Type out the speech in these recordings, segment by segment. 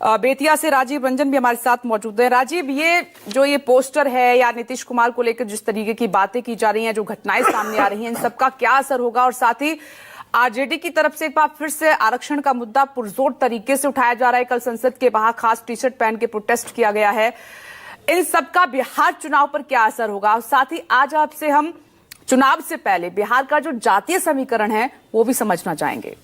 बेतिया से राजीव रंजन भी हमारे साथ मौजूद है। राजीव, ये पोस्टर है या नीतीश कुमार को लेकर जिस तरीके की बातें की जा रही हैं, जो घटनाएं सामने आ रही हैं, इन सबका क्या असर होगा? और साथ ही आरजेडी की तरफ से एक बार फिर से आरक्षण का मुद्दा पुरजोर तरीके से उठाया जा रहा है। कल संसद के बाहर खास टी शर्ट पहन के प्रोटेस्ट किया गया है। इन सबका बिहार चुनाव पर क्या असर होगा? और साथ ही आज आपसे हम चुनाव से पहले बिहार का जो जातीय समीकरण है वो भी समझना चाहेंगे।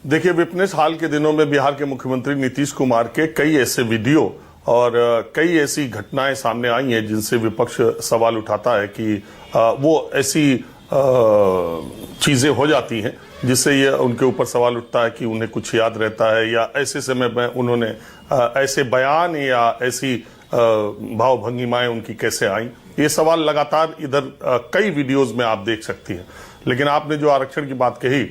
देखिए विपनेश, हाल के दिनों में बिहार के मुख्यमंत्री नीतीश कुमार के कई ऐसे वीडियो और कई ऐसी घटनाएं सामने आई हैं जिनसे विपक्ष सवाल उठाता है कि वो ऐसी चीजें हो जाती हैं जिससे ये उनके ऊपर सवाल उठता है कि उन्हें कुछ याद रहता है, या ऐसे समय में उन्होंने ऐसे बयान या ऐसी भाव भंगिमाएं उनकी कैसे आई। ये सवाल लगातार इधर कई वीडियोज में आप देख सकती हैं। लेकिन आपने जो आरक्षण की बात कही,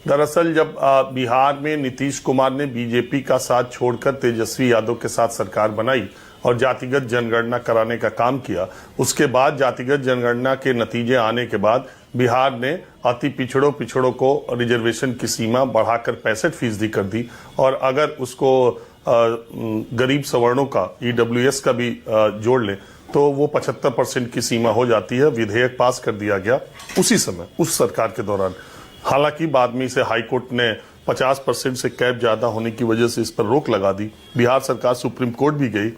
दरअसल जब बिहार में नीतीश कुमार ने बीजेपी का साथ छोड़कर तेजस्वी यादव के साथ सरकार बनाई और जातिगत जनगणना कराने का काम किया, उसके बाद जातिगत जनगणना के नतीजे आने के बाद बिहार ने अति पिछड़ों को रिजर्वेशन की सीमा बढ़ाकर 65% कर दी। और अगर उसको गरीब सवर्णों का ईडब्ल्यूएस का भी जोड़ ले तो वो 75% की सीमा हो जाती है। विधेयक पास कर दिया गया उसी समय, उस सरकार के दौरान। हालांकि बाद में इसे हाईकोर्ट ने 50% से कैप ज्यादा होने की वजह से इस पर रोक लगा दी। बिहार सरकार सुप्रीम कोर्ट भी गई,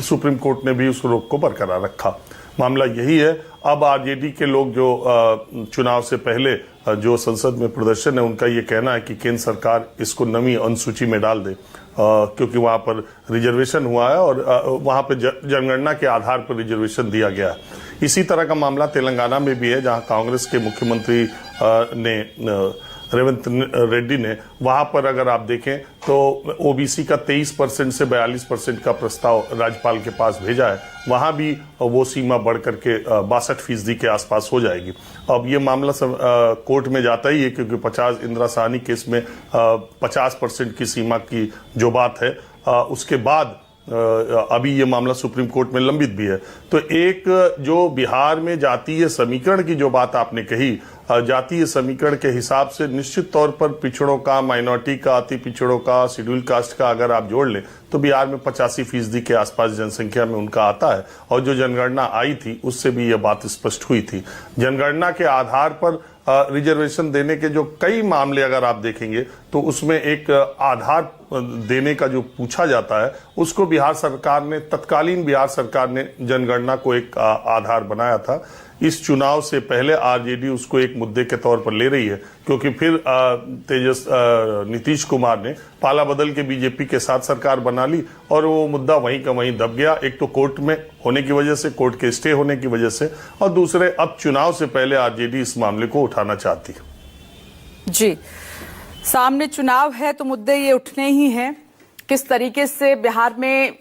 सुप्रीम कोर्ट ने भी उस रोक को बरकरार रखा। मामला यही है। अब आरजेडी के लोग जो चुनाव से पहले जो संसद में प्रदर्शन है, उनका ये कहना है कि केंद्र सरकार इसको नवी अनुसूची में डाल दे, क्योंकि वहां पर रिजर्वेशन हुआ है और वहां पर जनगणना के आधार पर रिजर्वेशन दिया गया है। इसी तरह का मामला तेलंगाना में भी है, जहां कांग्रेस के मुख्यमंत्री रेवंत रेड्डी ने, वहां पर अगर आप देखें तो ओबीसी का 23% से 42% का प्रस्ताव राज्यपाल के पास भेजा है। वहां भी वो सीमा बढ़ करके 62% के आसपास हो जाएगी। अब ये मामला कोर्ट में जाता ही है, क्योंकि 50 इंदिरा साहनी केस में 50% की सीमा की जो बात है, उसके बाद अभी ये मामला सुप्रीम कोर्ट में लंबित भी है। तो एक जो बिहार में जातीय समीकरण की जो बात आपने कही, जातीय समीकरण के हिसाब से निश्चित तौर पर पिछड़ों का, माइनॉरिटी का, अति पिछड़ों का, शेड्यूल कास्ट का अगर आप जोड़ लें तो बिहार में 85% के आसपास जनसंख्या में उनका आता है। और जो जनगणना आई थी उससे भी यह बात स्पष्ट हुई थी। जनगणना के आधार पर रिजर्वेशन देने के जो कई मामले अगर आप देखेंगे तो उसमें एक आधार देने का जो पूछा जाता है, उसको बिहार सरकार ने, तत्कालीन बिहार सरकार ने जनगणना को एक आधार बनाया था। इस चुनाव से पहले आरजेडी उसको एक मुद्दे के तौर पर ले रही है, क्योंकि फिर नीतीश कुमार ने पाला बदल के बीजेपी के साथ सरकार बना ली और वो मुद्दा वहीं का वहीं दब गया। एक तो कोर्ट में होने की वजह से, कोर्ट के स्टे होने की वजह से, और दूसरे अब चुनाव से पहले आरजेडी इस मामले को उठाना चाहती है। जी, सामने चुनाव है तो मुद्दे ये उठने ही हैं। किस तरीके से बिहार में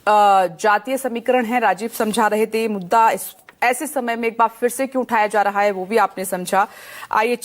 जातीय समीकरण है, राजीव समझा रहे थे। मुद्दा ऐसे समय में एक बार फिर से क्यों उठाया जा रहा है वो भी आपने समझा। आइए